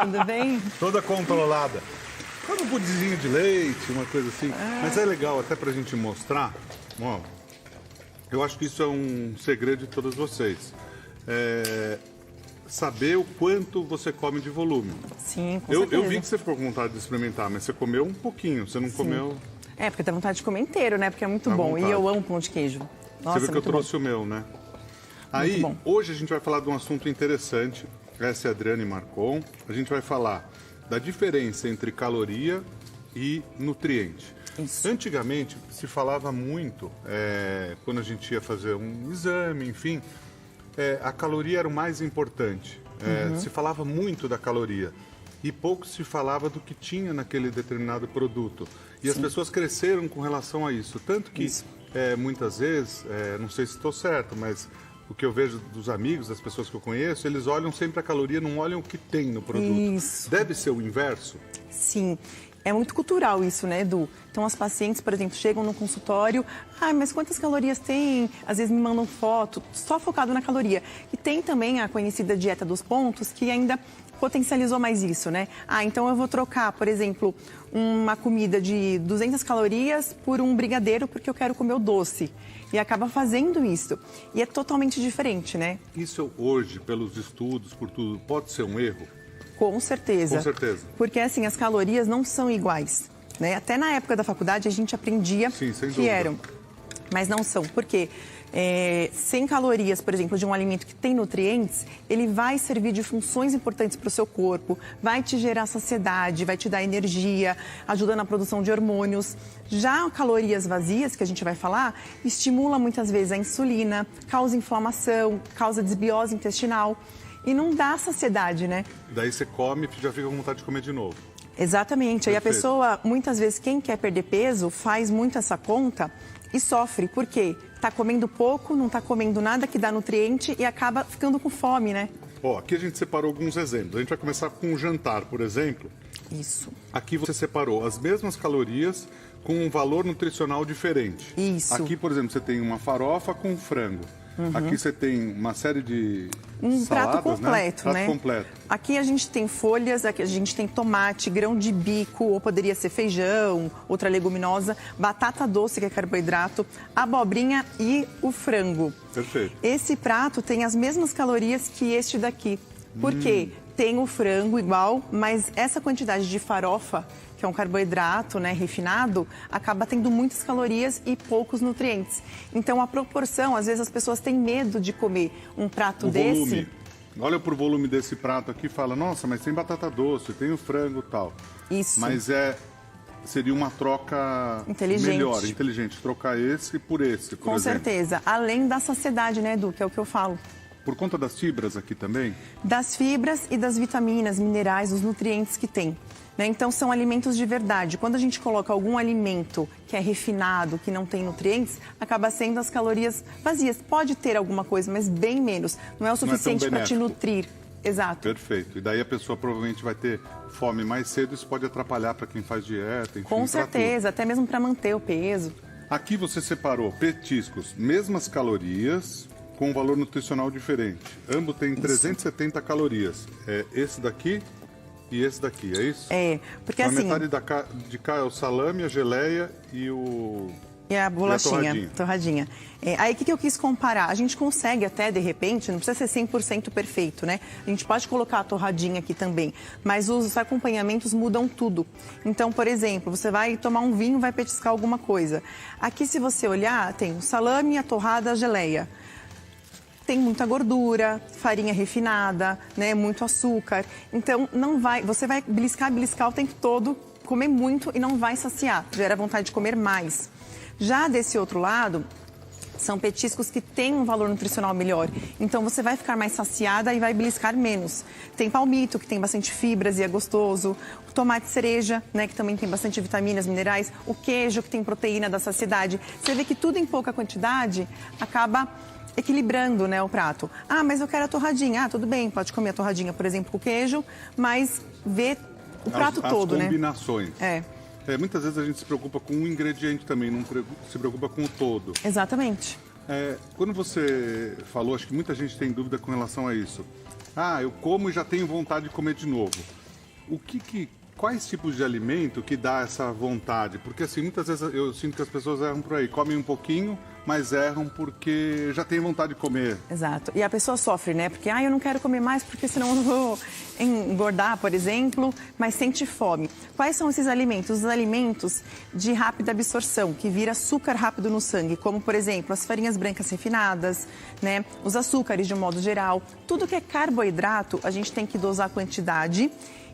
Tudo bem? Toda controlada. Faz um pudimzinho de leite, uma coisa assim. Mas é legal até pra gente mostrar. Ó, eu acho que isso é um segredo de todos vocês. Saber o quanto você come de volume. Sim, com Eu certeza. vi que você ficou com vontade de experimentar, mas você comeu um pouquinho, você não comeu... É, porque dá vontade de comer inteiro, né? Porque é muito Dá bom. vontade. E eu amo pão de queijo. Nossa, Você viu que eu muito trouxe bom. o meu, né? Aí, bom. hoje a gente vai falar de um assunto interessante. Essa é a Adriane Marcon. A gente vai falar da diferença entre caloria e nutriente. Isso. Antigamente, se falava muito, quando a gente ia fazer um exame, enfim, a caloria era o mais importante. Se falava muito da caloria e pouco se falava do que tinha naquele determinado produto. E as pessoas cresceram com relação a isso. Tanto que, muitas vezes, não sei se estou certo, mas o que eu vejo dos amigos, das pessoas que eu conheço, eles olham sempre a caloria, não olham o que tem no produto. Isso. Deve ser o inverso? Sim. É muito cultural isso, né, Edu? Então, as pacientes, por exemplo, chegam no consultório, mas quantas calorias tem? Às vezes me mandam foto, só focado na caloria. E tem também a conhecida dieta dos pontos, que ainda potencializou mais isso, né? Então eu vou trocar, por exemplo, uma comida de 200 calorias por um brigadeiro, porque eu quero comer o doce. E acaba fazendo isso. E é totalmente diferente, né? Isso hoje, pelos estudos, por tudo, pode ser um erro? Com certeza. Com certeza. Porque, assim, as calorias não são iguais, né? Até na época da faculdade a gente aprendia Sim, sem que dúvida. eram, mas não são. Por quê? 100 calorias, por exemplo, de um alimento que tem nutrientes, ele vai servir de funções importantes para o seu corpo, vai te gerar saciedade, vai te dar energia, ajuda na produção de hormônios. Já calorias vazias, que a gente vai falar, estimula muitas vezes a insulina, causa inflamação, causa desbiose intestinal. E não dá saciedade, né? Daí você come e já fica com vontade de comer de novo. Exatamente. Aí a Perfeito. pessoa, muitas vezes, quem quer perder peso, faz muito essa conta e sofre. Por quê? Tá comendo pouco, não tá comendo nada que dá nutriente e acaba ficando com fome, né? Ó, aqui a gente separou alguns exemplos. A gente vai começar com o jantar, por exemplo. Isso. Aqui você separou as mesmas calorias com um valor nutricional diferente. Isso. Aqui, por exemplo, você tem uma farofa com frango. Aqui você tem uma série de saladas, Prato completo, né? Prato completo. Aqui a gente tem folhas, aqui a gente tem tomate, grão de bico, ou poderia ser feijão, outra leguminosa, batata doce, que é carboidrato, abobrinha e o frango. Perfeito. Esse prato tem as mesmas calorias que este daqui. Por quê? Tem o frango igual, mas essa quantidade de farofa, que é um carboidrato, né, refinado, acaba tendo muitas calorias e poucos nutrientes. Então, a proporção, às vezes as pessoas têm medo de comer um prato O desse. volume. Olha pro volume desse prato aqui e fala, nossa, mas tem batata doce, tem o frango e tal. Isso. Mas seria uma troca Inteligente. melhor, inteligente. Trocar esse por esse, por Com exemplo. certeza. Além da saciedade, né, Edu, que é o que eu falo. Por conta das fibras aqui também? Das fibras e das vitaminas, minerais, os nutrientes que tem. Né? Então, são alimentos de verdade. Quando a gente coloca algum alimento que é refinado, que não tem nutrientes, acaba sendo as calorias vazias. Pode ter alguma coisa, mas bem menos. Não é o suficiente para te benéfico. nutrir. Exato. Perfeito. E daí a pessoa provavelmente vai ter fome mais cedo, isso pode atrapalhar para quem faz dieta, enfim. Com pra certeza, até mesmo para manter o peso. tudo. Aqui você separou petiscos, mesmas calorias, com um valor nutricional diferente. Ambos têm 370 calorias. É esse daqui e esse daqui, é isso? É, porque Então, assim... a metade de cá é o salame, a geleia e a bolachinha, torradinha. torradinha. Aí o que eu quis comparar? A gente consegue até, de repente, não precisa ser 100% perfeito, né? A gente pode colocar a torradinha aqui também, mas os acompanhamentos mudam tudo. Então, por exemplo, você vai tomar um vinho, vai petiscar alguma coisa. Aqui, se você olhar, tem o salame, a torrada, a geleia. Tem muita gordura, farinha refinada, né, muito açúcar. Então, você vai beliscar o tempo todo, comer muito e não vai saciar. Gera vontade de comer mais. Já desse outro lado, são petiscos que têm um valor nutricional melhor. Então, você vai ficar mais saciada e vai beliscar menos. Tem palmito, que tem bastante fibras e é gostoso. O tomate cereja, né, que também tem bastante vitaminas, minerais. O queijo, que tem proteína da saciedade. Você vê que tudo em pouca quantidade acaba equilibrando, né, o prato. Mas eu quero a torradinha. Tudo bem, pode comer a torradinha, por exemplo, com queijo, mas vê o prato todo, as né? combinações. Muitas vezes a gente se preocupa com um ingrediente também, não se preocupa com o todo. Exatamente. Quando você falou, acho que muita gente tem dúvida com relação a isso. Ah, eu como e já tenho vontade de comer de novo. Quais tipos de alimento que dá essa vontade? Porque assim, muitas vezes eu sinto que as pessoas erram por aí, comem um pouquinho, mas erram porque já tem vontade de comer. Exato. E a pessoa sofre, né? Porque, eu não quero comer mais porque senão eu não vou engordar, por exemplo, mas sente fome. Quais são esses alimentos? Os alimentos de rápida absorção, que vira açúcar rápido no sangue, como, por exemplo, as farinhas brancas refinadas, né? Os açúcares de um modo geral. Tudo que é carboidrato, a gente tem que dosar a quantidade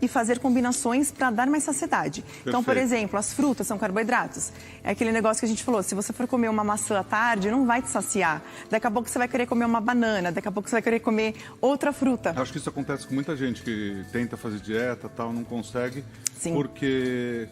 e fazer combinações para dar mais saciedade. Perfeito. Então, por exemplo, as frutas são carboidratos. É aquele negócio que a gente falou, se você for comer uma maçã à tarde, não vai te saciar. Daqui a pouco você vai querer comer uma banana, daqui a pouco você vai querer comer outra fruta. Acho que isso acontece com muita gente que tenta fazer dieta, tal, não consegue, Sim. porque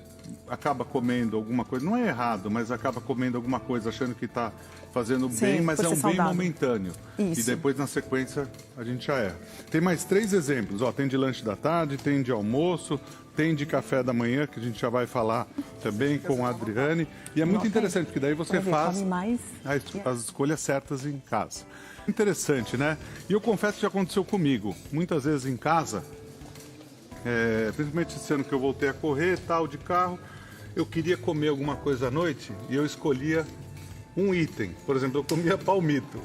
acaba comendo alguma coisa, não é errado, mas acaba comendo alguma coisa achando que está fazendo bem, mas é um bem momentâneo. Isso. E depois, na sequência, a gente já erra. Tem mais 3 exemplos, tem de lanche da tarde, tem de almoço, tem de café da manhã, que a gente já vai falar também com a Adriane. E é muito interessante, porque daí você faz as escolhas certas em casa. Interessante, né? E eu confesso que já aconteceu comigo. Muitas vezes em casa, principalmente esse ano que eu voltei a correr, tal, de carro, eu queria comer alguma coisa à noite e eu escolhia um item. Por exemplo, eu comia palmito.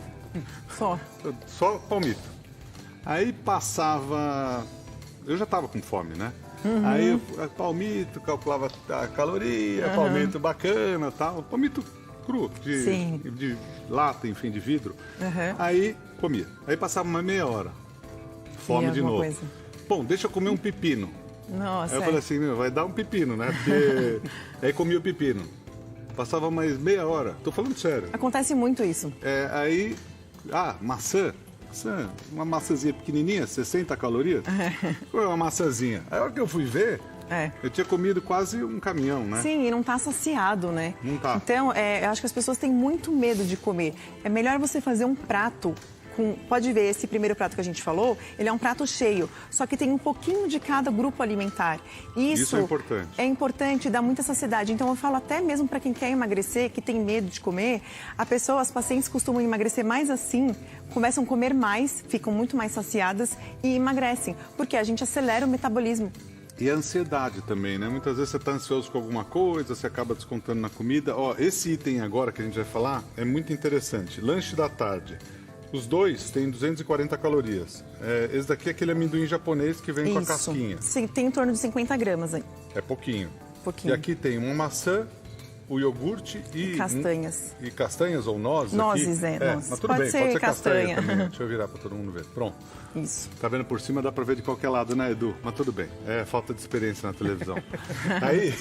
Só palmito. Aí passava... Eu já estava com fome, né? Aí palmito, calculava a caloria, palmito bacana, tal. Palmito cru, de lata, enfim, de vidro. Aí comia. Aí passava uma meia hora. Fome de novo. Bom, deixa eu comer um pepino. Nossa. Aí eu falei assim, vai dar um pepino, né? Porque... Aí comia o pepino. Passava mais meia hora. Tô falando sério. Acontece muito isso. Aí, maçã. Uma maçãzinha pequenininha, 60 calorias. Foi uma maçãzinha. Aí a hora que eu fui ver, eu tinha comido quase um caminhão, né? Sim, e não tá saciado, né? Não tá. Então, eu acho que as pessoas têm muito medo de comer. É melhor você fazer um prato pode ver, esse primeiro prato que a gente falou, ele é um prato cheio, só que tem um pouquinho de cada grupo alimentar. Isso é importante. É importante, dá muita saciedade. Então eu falo até mesmo para quem quer emagrecer, que tem medo de comer, as pacientes costumam emagrecer mais assim, começam a comer mais, ficam muito mais saciadas e emagrecem, porque a gente acelera o metabolismo. E a ansiedade também, né? Muitas vezes você está ansioso com alguma coisa, você acaba descontando na comida. Esse item agora que a gente vai falar é muito interessante. Lanche da tarde. Os dois têm 240 calorias. Esse daqui é aquele amendoim japonês que vem com a casquinha. Sim, tem em torno de 50 gramas aí. É pouquinho. E aqui tem uma maçã, o iogurte e... castanhas. E castanhas ou nozes? Nozes, aqui. Nozes. Mas tudo pode bem, ser pode ser castanha. também. Deixa eu virar para todo mundo ver. Pronto. Isso. Tá vendo por cima, dá para ver de qualquer lado, né, Edu? Mas tudo bem. É falta de experiência na televisão. Aí...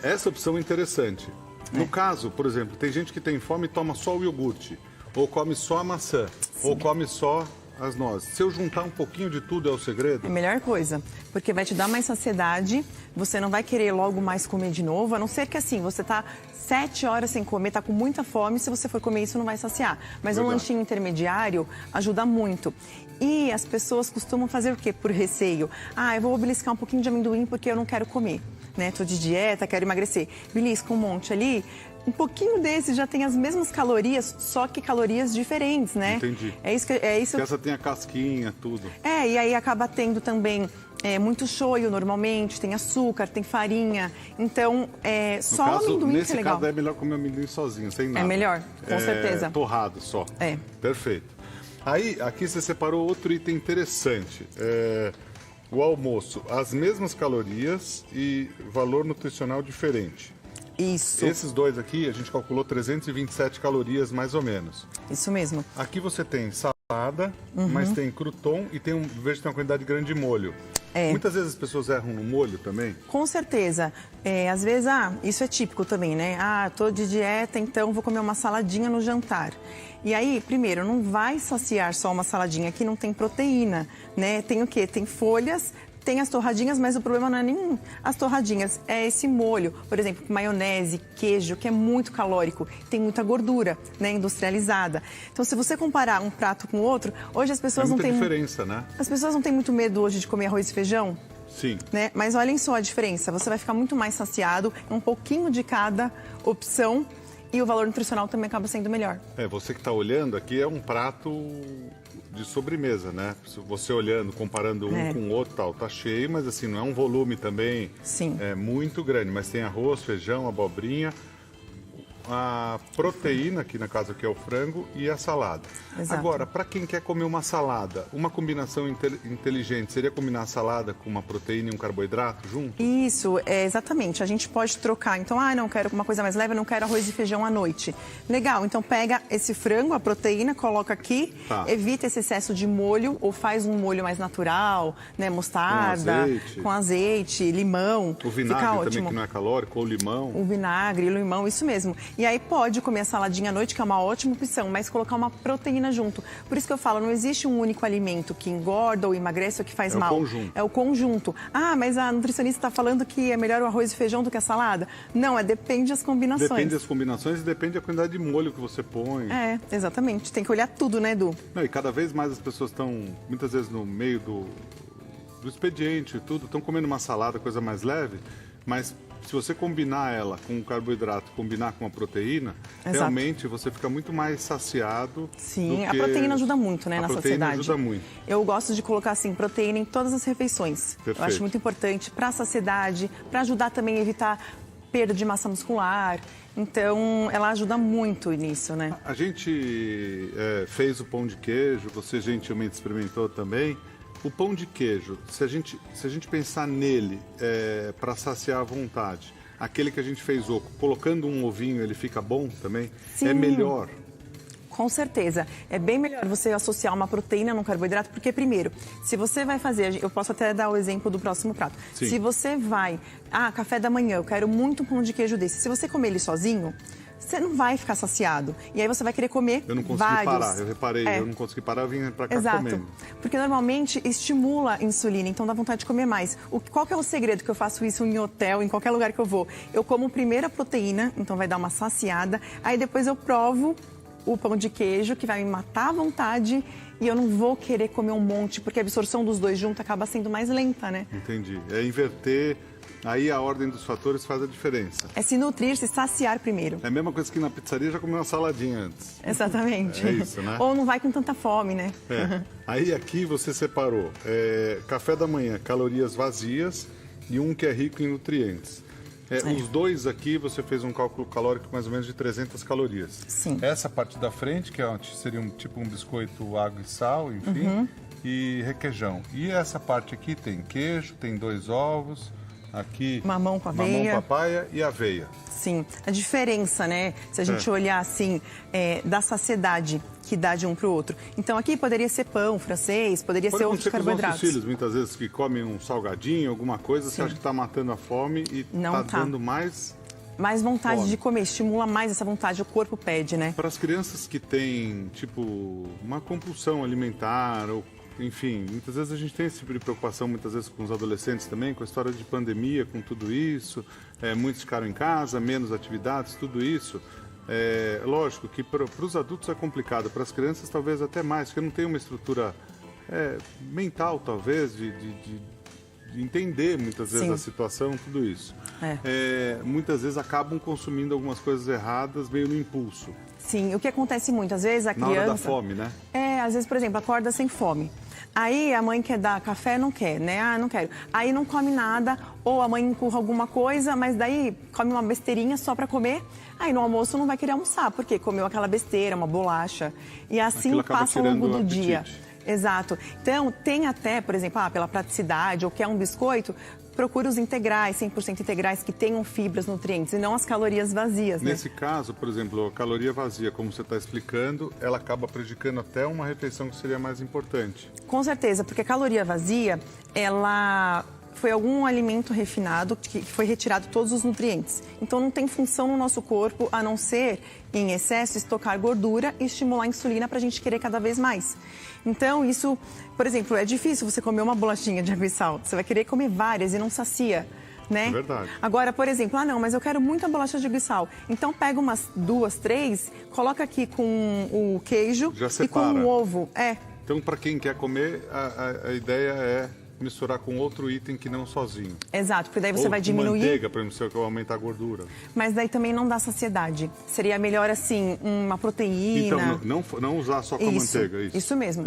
essa opção é interessante. No caso, por exemplo, tem gente que tem fome e toma só o iogurte, ou come só a maçã, ou come só as nozes. Se eu juntar um pouquinho de tudo é o segredo? É a melhor coisa, porque vai te dar mais saciedade, você não vai querer logo mais comer de novo, a não ser que assim, você tá 7 horas sem comer, tá com muita fome, se você for comer isso não vai saciar. Mas um lanchinho intermediário ajuda muito. E as pessoas costumam fazer o quê? Por receio. Eu vou beliscar um pouquinho de amendoim porque eu não quero comer. Né? Tô de dieta, quero emagrecer. Belisca um monte ali, um pouquinho desse já tem as mesmas calorias, só que calorias diferentes, né? Entendi. É isso. Porque essa tem a casquinha, tudo. E aí acaba tendo também muito shoyu normalmente, tem açúcar, tem farinha. Então, só o amendoim nesse que é legal. caso é melhor comer amendoim sozinho, sem nada. É melhor, com certeza. Torrado só. Perfeito. Aí, aqui você separou outro item interessante. O almoço, as mesmas calorias e valor nutricional diferente. Isso. Esses dois aqui, a gente calculou 327 calorias, mais ou menos. Isso mesmo. Aqui você tem salada, mas tem crouton e vejo que tem uma quantidade grande de molho. Muitas vezes as pessoas erram no molho também? Com certeza. Às vezes, isso é típico também, né? Tô de dieta, então vou comer uma saladinha no jantar. E aí, primeiro, não vai saciar só uma saladinha, aqui não tem proteína, né? Tem o quê? Tem folhas, tem as torradinhas, mas o problema não é nem as torradinhas, é esse molho, por exemplo, maionese, queijo, que é muito calórico, tem muita gordura, né, industrializada. Então, se você comparar um prato com o outro, hoje as pessoas não têm diferença, né? As pessoas não têm muito medo hoje de comer arroz e feijão? Sim. Né? Mas olhem só a diferença, você vai ficar muito mais saciado, um pouquinho de cada opção. e o valor nutricional também acaba sendo melhor. Você que está olhando aqui é um prato de sobremesa, né? Você olhando, comparando um com o outro, tal, tá cheio, mas assim, não é um volume também muito grande, mas tem arroz, feijão, abobrinha, a proteína, aqui na casa que é o frango, e a salada. Exato. Agora, para quem quer comer uma salada, uma combinação inteligente seria combinar a salada com uma proteína e um carboidrato junto? Isso, exatamente. A gente pode trocar. Então, não quero uma coisa mais leve, não quero arroz e feijão à noite. Legal, então pega esse frango, a proteína, coloca aqui, evita esse excesso de molho, ou faz um molho mais natural, né? Mostarda, com azeite, limão. O vinagre também, que não é calórico, ou limão. O vinagre, limão, isso mesmo. E aí pode comer a saladinha à noite, que é uma ótima opção, mas colocar uma proteína junto. Por isso que eu falo, não existe um único alimento que engorda ou emagrece ou que faz mal. É o conjunto. Mas a nutricionista está falando que é melhor o arroz e feijão do que a salada? Não, depende das combinações. Depende das combinações e depende da quantidade de molho que você põe. Exatamente. Tem que olhar tudo, né, Edu? E cada vez mais as pessoas estão, muitas vezes, no meio do expediente e tudo, estão comendo uma salada, coisa mais leve, mas se você combinar ela com um carboidrato, combinar com a proteína, realmente você fica muito mais saciado. Sim, a proteína ajuda muito, né, na saciedade. A proteína ajuda muito. Eu gosto de colocar, assim, proteína em todas as refeições. Perfeito. Eu acho muito importante para a saciedade, para ajudar também a evitar perda de massa muscular. Então, ela ajuda muito nisso, né? A gente fez o pão de queijo, você gentilmente experimentou também. O pão de queijo, se a gente pensar nele para saciar a vontade, aquele que a gente fez colocando um ovinho, ele fica bom também? Sim. É melhor? Com certeza. É bem melhor você associar uma proteína num carboidrato, porque primeiro, se você vai fazer, eu posso até dar o exemplo do próximo prato. Sim. Se você vai, café da manhã, eu quero muito um pão de queijo desse. Se você comer ele sozinho, você não vai ficar saciado. E aí você vai querer comer Eu não consegui vários. parar, eu reparei, eu não consegui parar, eu vim pra cá comendo. Exato, porque normalmente estimula a insulina, então dá vontade de comer mais. Qual que é o segredo que eu faço isso em hotel, em qualquer lugar que eu vou? Eu como primeiro a proteína, então vai dar uma saciada, aí depois eu provo o pão de queijo, que vai me matar à vontade, e eu não vou querer comer um monte, porque a absorção dos dois juntos acaba sendo mais lenta, né? Entendi. É inverter. Aí a ordem dos fatores faz a diferença. É se nutrir, se saciar primeiro. É a mesma coisa que na pizzaria já comeu uma saladinha antes. Exatamente. É isso, né? Ou não vai com tanta fome, né? Aí aqui você separou café da manhã, calorias vazias e um que é rico em nutrientes. Os dois aqui você fez um cálculo calórico mais ou menos de 300 calorias. Sim. Essa parte da frente, que seria tipo um biscoito, água e sal, enfim, e requeijão. E essa parte aqui tem queijo, tem 2 ovos... Aqui, mamão com aveia. Mamão, papaya e aveia. Sim, a diferença, né? Se a gente olhar assim, da saciedade que dá de um para o outro. Então aqui poderia ser pão francês, poderia ser outros carboidratos. Os nossos filhos, muitas vezes, que comem um salgadinho, alguma coisa, você acha que está matando a fome e está dando mais vontade de comer, estimula mais essa vontade, o corpo pede, né? Para as crianças que têm, tipo, uma compulsão alimentar ou enfim, muitas vezes a gente tem esse tipo de preocupação, muitas vezes com os adolescentes também, com a história de pandemia, com tudo isso. Muitos ficaram em casa, menos atividades, tudo isso. Lógico que para os adultos é complicado, para as crianças talvez até mais, porque não tem uma estrutura mental, talvez, de entender muitas vezes a situação, tudo isso. Muitas vezes acabam consumindo algumas coisas erradas meio no impulso. Sim, o que acontece muito, às vezes a criança... Na hora da fome, né? Às vezes, por exemplo, acorda sem fome. Aí a mãe quer dar café, não quer, né? Não quero. Aí não come nada, ou a mãe empurra alguma coisa, mas daí come uma besteirinha só para comer. Aí no almoço não vai querer almoçar, porque comeu aquela besteira, uma bolacha. E assim passa ao longo do dia. Exato. Então, tem até, por exemplo, pela praticidade, ou quer um biscoito, procure os integrais, 100% integrais, que tenham fibras, nutrientes, e não as calorias vazias, né? Nesse caso, por exemplo, a caloria vazia, como você está explicando, ela acaba prejudicando até uma refeição que seria mais importante. Com certeza, porque a caloria vazia, ela foi algum alimento refinado que foi retirado todos os nutrientes. Então não tem função no nosso corpo a não ser, em excesso, estocar gordura e estimular a insulina para a gente querer cada vez mais. Então isso, por exemplo, é difícil você comer uma bolachinha de água e sal. Você vai querer comer várias e não sacia, né? É verdade. Agora, por exemplo, não, mas eu quero muita bolacha de água e sal. Então pega umas 2, 3, coloca aqui com o queijo e com o ovo. Então, para quem quer comer, a ideia é misturar com outro item que não sozinho. Exato, porque daí você Ou vai com diminuir. manteiga, para não aumentar a gordura. Mas daí também não dá saciedade. Seria melhor, assim, uma proteína. Então, não usar só com a manteiga, isso? Isso mesmo.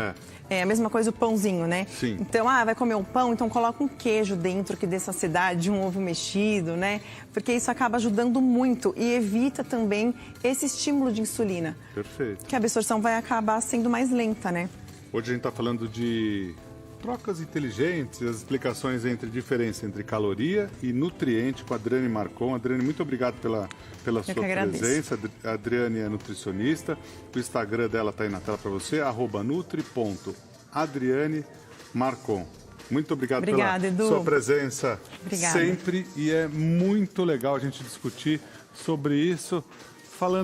É a mesma coisa o pãozinho, né? Sim. Então, vai comer um pão, então coloca um queijo dentro que dê saciedade, um ovo mexido, né? Porque isso acaba ajudando muito e evita também esse estímulo de insulina. Perfeito. Que a absorção vai acabar sendo mais lenta, né? Hoje a gente está falando de trocas inteligentes, as explicações entre diferença entre caloria e nutriente com a Adriane Marcon. Adriane, muito obrigado pela sua presença. A Adriane é nutricionista. O Instagram dela está aí na tela para você, @nutri.adrianemarcon. Muito obrigado pela sua presença sempre. E é muito legal a gente discutir sobre isso, falando